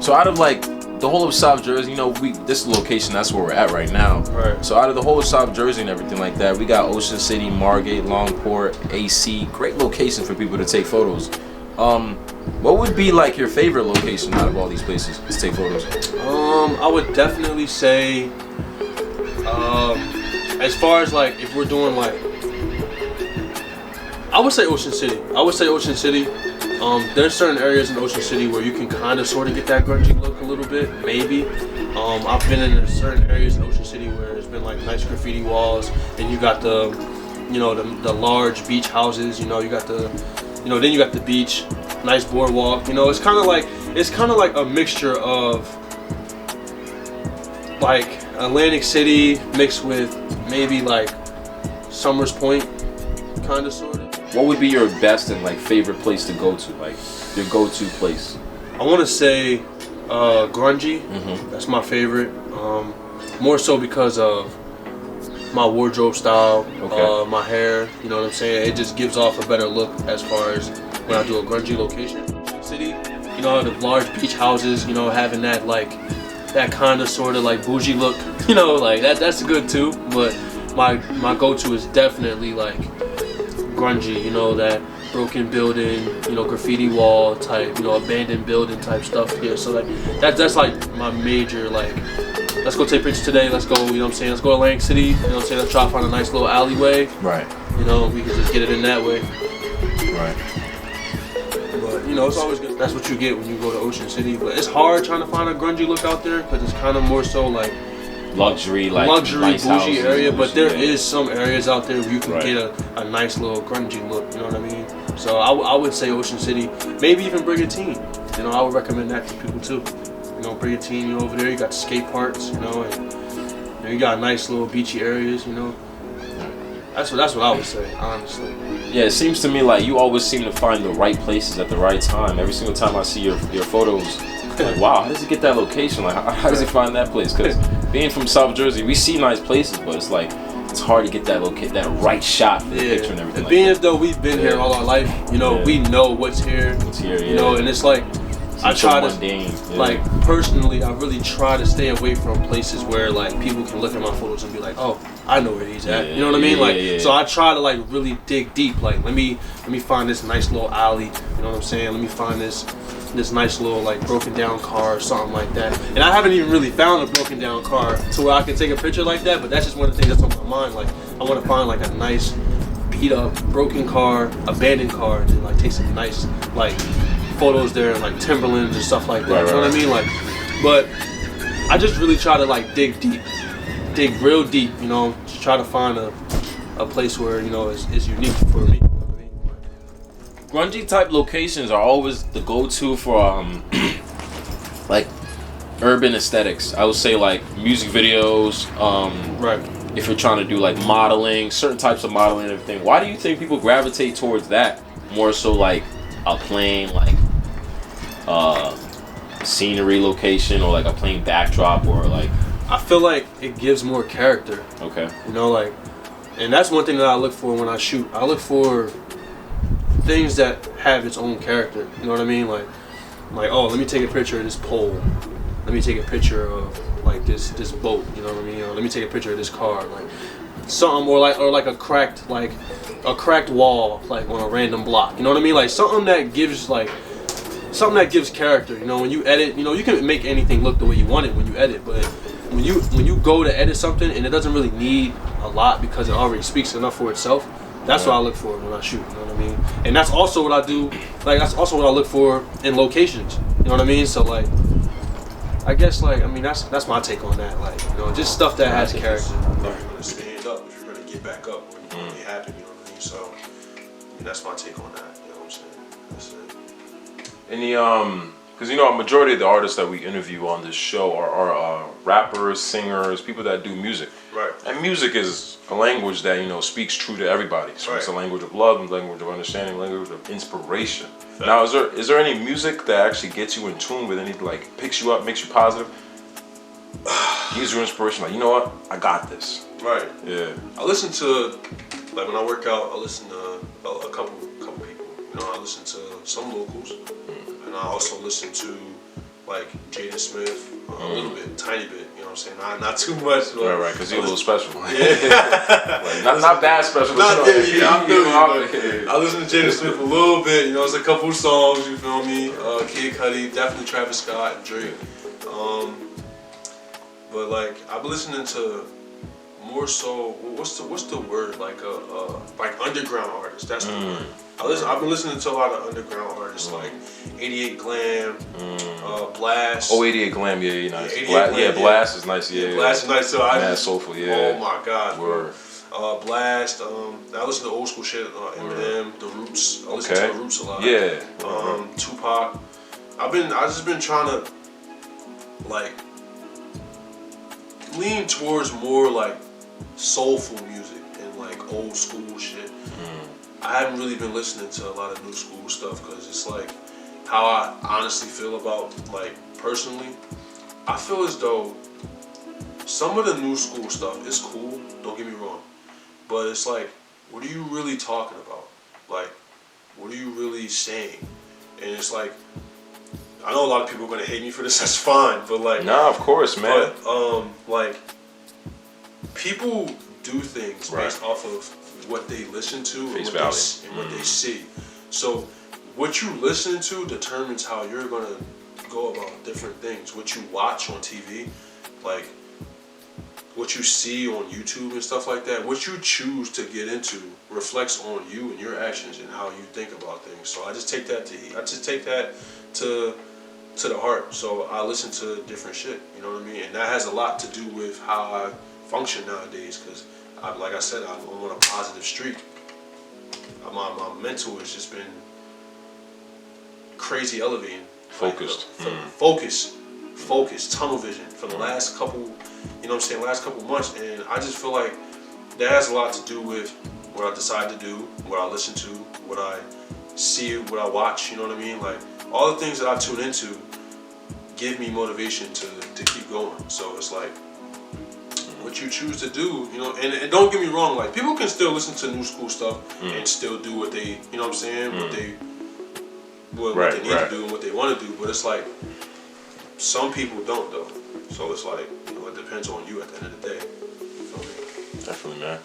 So out of like the whole of South Jersey, you know, this is the location, that's where we're at right now. Right. So out of the whole of South Jersey and everything like that, we got Ocean City, Margate, Longport, AC, great locations for people to take photos. What would be like your favorite location out of all these places to take photos? I would definitely say, as far as like if we're doing like, I would say Ocean City. There's certain areas in Ocean City where you can kind of sort of get that grungy look a little bit, maybe. I've been in certain areas in Ocean City where there's been like nice graffiti walls, and you got the, you know, the large beach houses. You know, you got the, you know, then you got the beach, nice boardwalk. You know, it's kind of like a mixture of like Atlantic City mixed with maybe like Summers Point, kind of sort of. What would be your best and like favorite place to go to, like your go-to place? I want to say grungy. That's my favorite. More so because of my wardrobe style, my hair. You know what I'm saying? It just gives off a better look as far as when I do a grungy location. City, you know, the large beach houses. You know, having that like that kind of sort of like bougie look. You know, like that's good too. But my go-to is definitely like grungy, you know, that broken building, you know, graffiti wall type, you know, abandoned building type stuff here. So like that's like my major, like, let's go take pictures today, let's go, you know what I'm saying, let's go to Atlantic City, you know what I'm saying, let's try to find a nice little alleyway. Right. You know, we can just get it in that way. Right. But, you know, it's always good. That's what you get when you go to Ocean City. But it's hard trying to find a grungy look out there because it's kind of more so like luxury, like nice bougie houses, area, bougie, but there is some areas out there where you can right. get a nice little grungy look, you know what I mean? So I would say Ocean City, maybe even Brigantine. You know, I would recommend that to people too. You know, Brigantine, you know, over there you got the skate parks, you know, and you know, you got nice little beachy areas, you know. That's what I would say, honestly. Yeah, it seems to me like you always seem to find the right places at the right time. Every single time I see your photos, like, wow, how does he get that location? Like, how does he find that place? Because being from South Jersey, we see nice places, but it's like it's hard to get that right shot for the picture and everything. And being like as though we've been here all our life, you know, we know what's here. It's here, you know, and it's like I try to, like, personally, I really try to stay away from places where like people can look at my photos and be like, oh, I know where he's at. You know what I mean? Like, so I try to like really dig deep. Like, let me find this nice little alley. You know what I'm saying? Let me find this nice little like broken down car or something like that. And I haven't even really found a broken down car to where I can take a picture like that. But that's just one of the things that's on my mind. Like, I want to find like a nice beat up broken car, abandoned car, and like take some nice like photos there and like Timberlands and stuff like that. Right, you know what I mean? Like, but I just really try to like dig real deep, you know, just try to find a place where, you know, is unique for me. You know what I mean? grungy type locations are always the go-to for like urban aesthetics. I would say like music videos, right. If you're trying to do like modeling, certain types of modeling and everything. Why do you think people gravitate towards that more so like a plain like scenery location or like a plain backdrop or like? I feel like it gives more character. Okay. You know, like, and that's one thing that I look for when I shoot. I look for things that have its own character. You know what I mean? Like, oh, let me take a picture of this pole. Let me take a picture of like this boat. You know what I mean? Or let me take a picture of this car. Like something, or like a cracked wall, like on a random block. You know what I mean? Like something that gives character. You know, when you edit, you know, you can make anything look the way you want it when you edit, but when you go to edit something and it doesn't really need a lot because it already speaks enough for itself, that's what I look for when I shoot. You know what I mean? And that's also what I do. Like, that's also what I look for in locations. You know what I mean? So like, I guess like, I mean, that's my take on that. Like, you know, just stuff that has character. If you're gonna stand up, if you're gonna get back up when you're really happy, you know what I mean? So, I mean, that's my take on that. You know what I'm saying? That's it. Any because you know a majority of the artists that we interview on this show are rappers, singers, people that do music. Right. And music is a language that, you know, speaks true to everybody. So it's a language of love, a language of understanding, a language of inspiration. Fact. Now, is there any music that actually gets you in tune with any, like, picks you up, makes you positive, gives you inspiration? Like, you know what, I got this. Right. Yeah. I listen to, like, when I work out, I listen to a couple people. You know, I listen to some locals, and I also listen to like Jaden Smith, a little bit, tiny bit. You know what I'm saying? Not too much. But right, because you're a little special. Yeah. Like, not that special. Not but yeah, I feel you. you. I listen to Jaden Smith a little bit. You know, it's a couple songs. You feel me? Kid Cudi, definitely Travis Scott and Drake. But like I've been listening to more so. What's the word? Like underground artists. That's the word. I've been listening to a lot of underground artists like 88 Glam, Blast. Oh, 88 Glam, yeah, nice. Yeah, Glam, Blast is nice, yeah. Blast is nice. So Mad soulful, yeah. Oh my God, Word. Blast. I listen to old school shit. Eminem, The Roots. I listen to The Roots a lot. Yeah. Tupac. I just been trying to like lean towards more like soulful music and like old school shit. I haven't really been listening to a lot of new school stuff because it's like how I honestly feel about like personally. I feel as though some of the new school stuff is cool, don't get me wrong, but it's like, what are you really talking about? Like, what are you really saying? And it's like, I know a lot of people are gonna hate me for this. That's fine, but like, nah, of course, man. But like, people do things based off of what they listen to and what they see. So what you listen to determines how you're gonna go about different things. What you watch on TV, like what you see on YouTube and stuff like that, what you choose to get into reflects on you and your actions and how you think about things. So I just take that to the heart. So I listen to different shit, you know what I mean? And that has a lot to do with how I function nowadays, because like I said, I'm on a positive streak. My mental has just been crazy elevating. Focused. Focus, tunnel vision for the last couple, you know what I'm saying, last couple months. And I just feel like that has a lot to do with what I decide to do, what I listen to, what I see, what I watch, you know what I mean? Like, all the things that I tune into give me motivation to keep going. So it's like, what you choose to do, you know, and don't get me wrong, like, people can still listen to new school stuff and still do what they, you know what I'm saying, what they need to do and what they want to do, but it's like, some people don't though. So it's like, you know, it depends on you at the end of the day. You feel me? Definitely, man.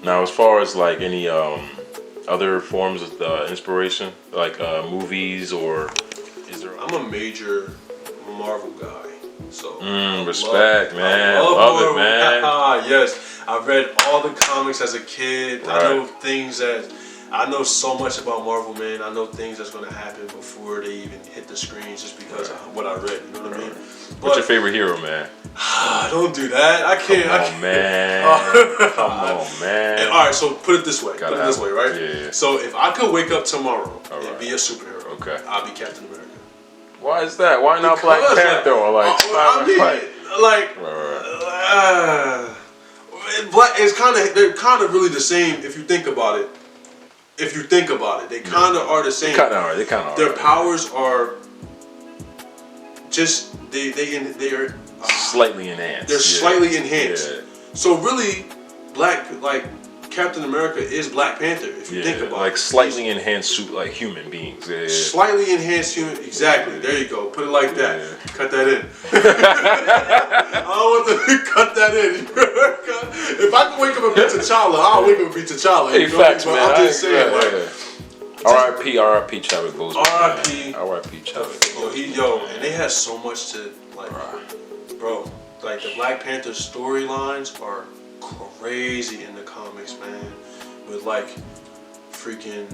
Now, as far as like any other forms of inspiration, like movies, or is there? I'm a major Marvel guy. So respect, man. Love it, man. Yes, I read all the comics as a kid. Right. I know so much about Marvel, man. I know things that's gonna happen before they even hit the screens, just because of what I read. You know what I mean? What's your favorite hero, man? Don't do that. I can't. Come on, man. And, all right, so put it this way. Right? Yeah. So if I could wake up tomorrow and be a superhero, I'll be Captain America. Why is that? Why not Black Panther or like they're kind of really the same if you think about it. They kind of are the same. They kind of are. Their powers are just they are slightly enhanced. They're slightly enhanced. Yeah. So really, Captain America is Black Panther if you think about it. Like slightly enhanced like human beings. Yeah. Slightly enhanced human. Exactly. Yeah. There you go. Put it like that. Yeah. Cut that in. I don't want to cut that in. If I can wake up and be T'Challa, I'll wake up and be T'Challa. Hey, facts, man. I'm just saying, R.I.P. Chadwick Boseman. R.I.P. Chadwick. Yo, and they had so much to like, bro. Like the Black Panther storylines are crazy in the comics, man. With like freaking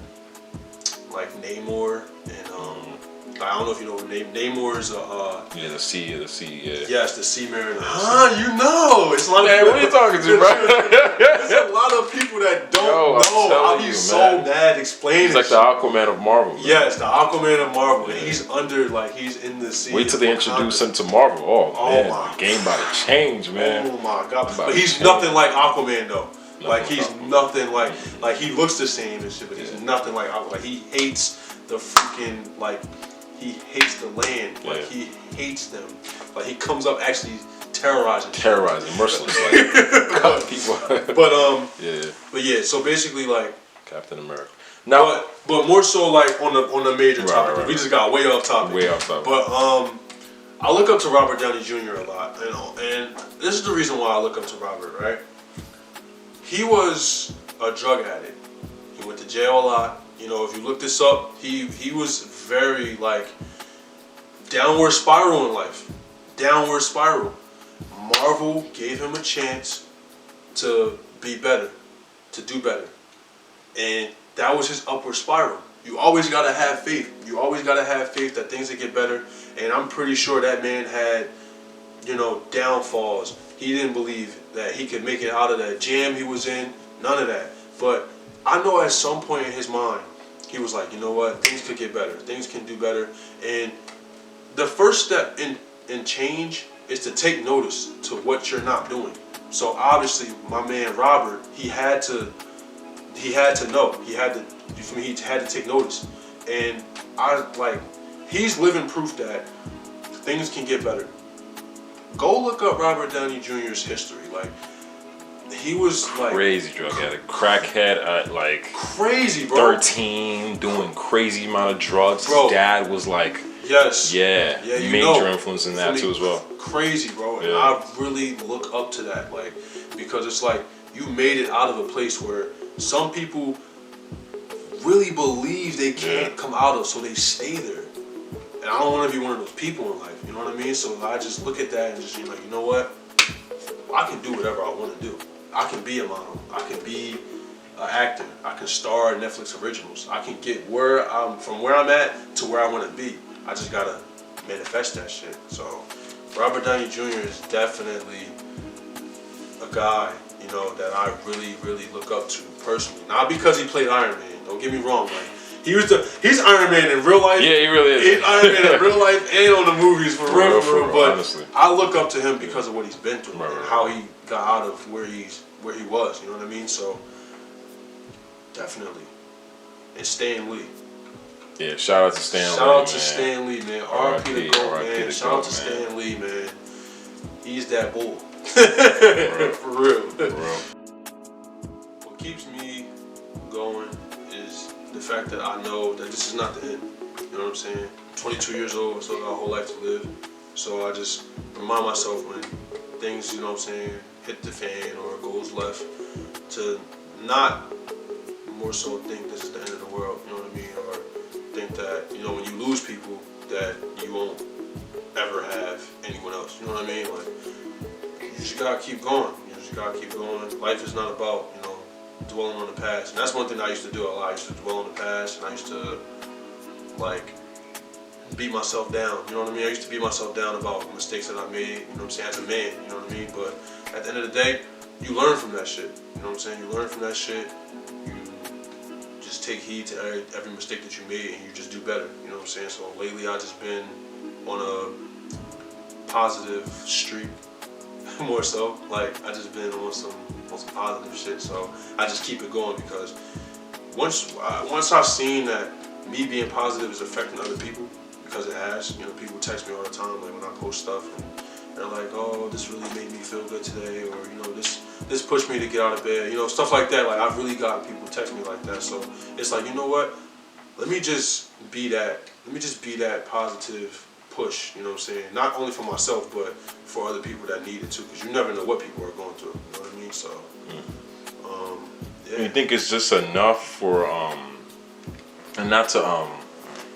like Namor and I don't know if you know Namor is the sea. Yes, the Sea Mariner. You know, it's a lot of man. What are you talking to, bro? There's a lot of people that don't know. I'll be so mad explaining. He's like the Aquaman of Marvel. Man. Yes, the Aquaman of Marvel, and he's he's in the sea. Wait till they introduce him to Marvel. Oh man, my the game about to change, man. Oh my God! But he's nothing like Aquaman though. Like he's nothing like he looks the same and shit, but he's nothing like Aquaman. Like he hates the freaking he hates the land. Like he hates them. Like he comes up actually terrorizing, merciless, like cut people. But yeah. So basically, like Captain America. Now, but more so like on the major topic. Right. We just got way off topic. Way off topic. But I look up to Robert Downey Jr. a lot, and this is the reason why I look up to Robert. Right? He was a drug addict. He went to jail a lot. You know, if you look this up, he was very like downward spiral in life. Downward spiral. Marvel gave him a chance to be better, to do better. And that was his upward spiral. You always gotta have faith. You always gotta have faith that things will get better. And I'm pretty sure that man had, you know, downfalls. He didn't believe that he could make it out of that jam he was in. None of that. But I know at some point in his mind, he was like, you know what? Things could get better. Things can do better. And the first step in change is to take notice to what you're not doing. So obviously, my man Robert, he had to know. He had to take notice. And he's living proof that things can get better. Go look up Robert Downey Jr.'s history. Like, he was like crazy drug addict, crackhead at like crazy, bro. 13, doing crazy amount of drugs. Bro. His dad was like, yeah, major influence in that too as well. Crazy, bro. And I really look up to that, like, because it's like you made it out of a place where some people really believe they can't come out of, so they stay there. And I don't want to be one of those people in life, you know what I mean? So I just look at that and just be like, you know what? I can do whatever I want to do. I can be a model. I can be an actor. I can star in Netflix originals. I can get from where I'm at to where I want to be. I just gotta manifest that shit. So Robert Downey Jr. is definitely a guy, you know, that I really, really look up to personally. Not because he played Iron Man. Don't get me wrong. Like, he's Iron Man in real life. Yeah, he really is. He's Iron Man in real life and on the movies for real. But honestly, I look up to him because of what he's been through and how he got out of where he was. You know what I mean? So definitely. And Stan Lee. Yeah, shout out to Stan Lee. Shout out to Stan Lee, man. R.I.P. the GOAT, man. Shout out to Stan Lee, man. He's that bull. For real. What keeps me going is the fact that I know that this is not the end. You know what I'm saying? 22 years old, I still got a whole life to live. So I just remind myself when things, you know what I'm saying, hit the fan or goes left, to not more so think this is the end of the world, you know what I mean? Or think that, you know, when you lose people, that you won't ever have anyone else, you know what I mean? Like, you just gotta keep going. You just gotta keep going. Life is not about, you know, dwelling on the past. And that's one thing I used to do a lot. I used to dwell on the past, and I used to, like, beat myself down. You know what I mean? I used to beat myself down about mistakes that I made, you know what I'm saying, as a man, you know what I mean? But at the end of the day, you learn from that shit. You know what I'm saying? You learn from that shit. You just take heed to every mistake that you made, and you just do better. You know what I'm saying? So lately, I just been on a positive streak, more so. Like, I just been on some positive shit. So I just keep it going, because once I've seen that me being positive is affecting other people, because it has. You know, people text me all the time, like when I post stuff, and they're like, "Oh, this really made me feel good today," or, you know, this pushed me to get out of bed. You know, stuff like that. Like, I've really gotten people text me like that. So it's like, you know what? Let me just be that positive push. You know what I'm saying? Not only for myself, but for other people that need it too. Because you never know what people are going through. You know what I mean? So, yeah. You think it's just enough for and not to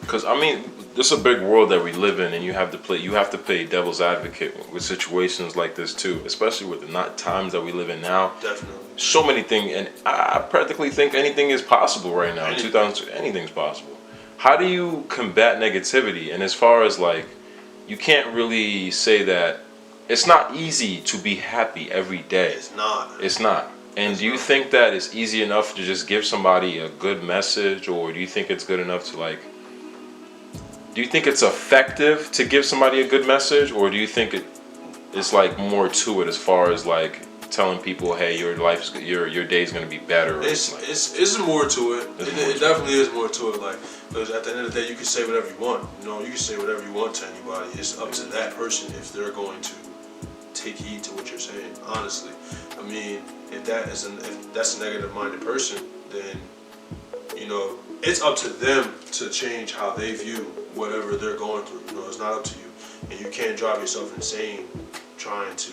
because I mean, this is a big world that we live in, and you have to play devil's advocate with situations like this too, especially with the times that we live in now. Definitely. So many things, and I practically think anything is possible right now. In 2002, anything's possible. How do you combat negativity? And as far as, like, you can't really say that it's not easy to be happy every day. It's not. It's not. And do you think that it's easy enough to just give somebody a good message, or do you think it's good enough to, like, do you think it's effective to give somebody a good message, or do you think it's like more to it as far as, like, telling people, hey, your day's gonna be better? It's more to it. It definitely is more to it. Like, because at the end of the day, you can say whatever you want. You know, you can say whatever you want to anybody. It's up to that person if they're going to take heed to what you're saying. Honestly, I mean, if that's a negative-minded person, then, you you know, it's up to them to change how they view whatever they're going through. You know, it's not up to you. And you can't drive yourself insane trying to,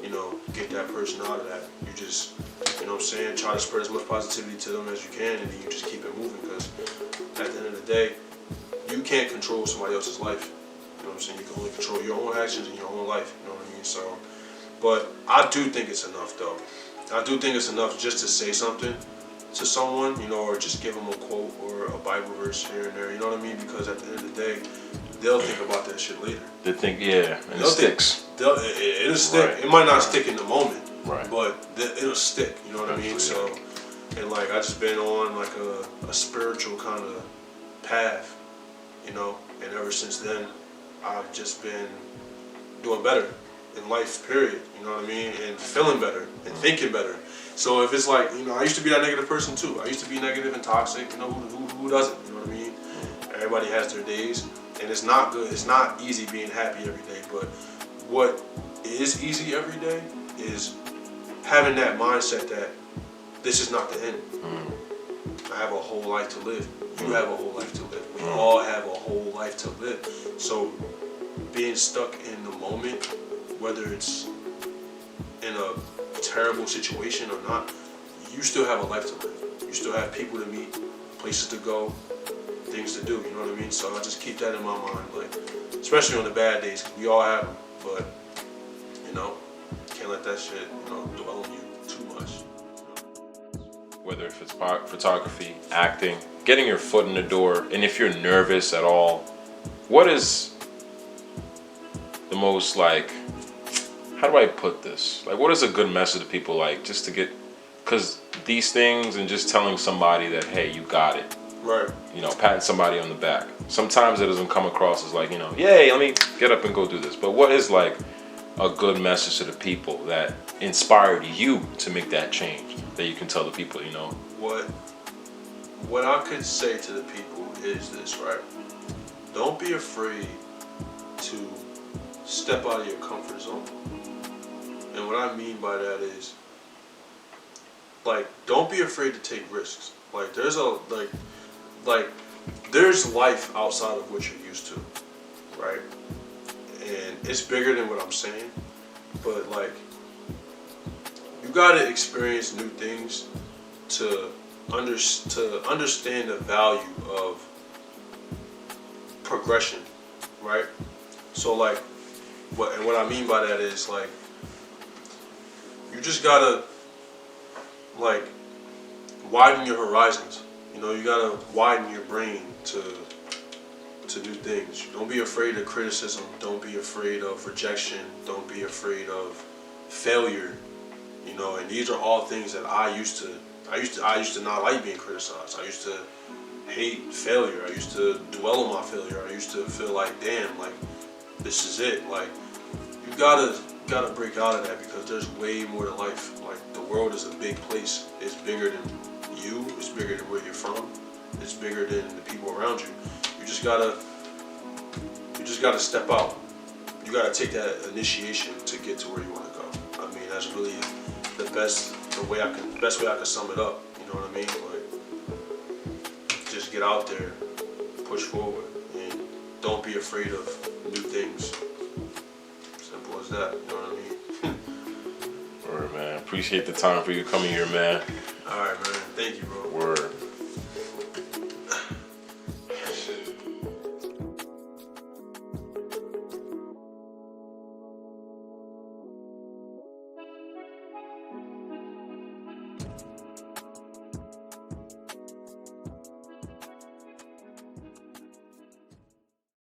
you know, get that person out of that. You just, you know what I'm saying, try to spread as much positivity to them as you can, and then you just keep it moving, because at the end of the day, you can't control somebody else's life. You know what I'm saying? You can only control your own actions in your own life. You know what I mean? So, but I do think it's enough, though. I do think it's enough just to say something to someone, you know, or just give them a quote or a Bible verse here and there. You know what I mean? Because at the end of the day, they'll think about that shit later. They think, yeah, and it sticks. It'll stick. Right. It might not stick in the moment, right? But it'll stick. You know what I mean? So, and like I just been on like a spiritual kind of path, you know, and ever since then, I've just been doing better in life, period. You know what I mean? And feeling better and thinking better. So if it's like, you know, I used to be that negative person too. I used to be negative and toxic. You know, who doesn't? You know what I mean? Everybody has their days, and it's not good. It's not easy being happy every day. But what is easy every day is having that mindset that this is not the end. I have a whole life to live. You have a whole life to live. We all have a whole life to live. So being stuck in the moment, whether it's in a terrible situation or not, you still have a life to live. You still have people to meet, places to go, things to do, you know what I mean? So I just keep that in my mind, like, especially on the bad days, 'cause we all have them, but, you know, can't let that shit, you know, dwell on you too much. Whether if it's photography, acting, getting your foot in the door, and if you're nervous at all, what is the most, like, how do I put this? Like, what is a good message to people, like, just to get, because these things and just telling somebody that, hey, you got it. Right. You know, patting somebody on the back. Sometimes it doesn't come across as like, you know, yay, let me get up and go do this. But what is like a good message to the people that inspired you to make that change that you can tell the people, you know? What I could say to the people is this, right? Don't be afraid to step out of your comfort zone. And what I mean by that is, like, don't be afraid to take risks. Like, there's life outside of what you're used to, right? And it's bigger than what I'm saying, but like, you gotta experience new things to understand the value of progression, right? So like, what I mean by that is, like, you just gotta, like, widen your horizons. You know, you gotta widen your brain to do things. Don't be afraid of criticism. Don't be afraid of rejection. Don't be afraid of failure. You know, and these are all things that I used to not like being criticized. I used to hate failure. I used to dwell on my failure. I used to feel like, damn, like, this is it. Like, you gotta break out of that, because there's way more to life. Like, the world is a big place. It's bigger than you. It's bigger than where you're from. It's bigger than the people around you. You just gotta step out. You gotta take that initiation to get to where you want to go. I mean, that's really the best way I can sum it up. You know what I mean? Like, just get out there, push forward, and don't be afraid of new things. Simple as that. You know what I mean? Word, man. Appreciate the time for you coming here, man. All right, man. Thank you, bro. Word.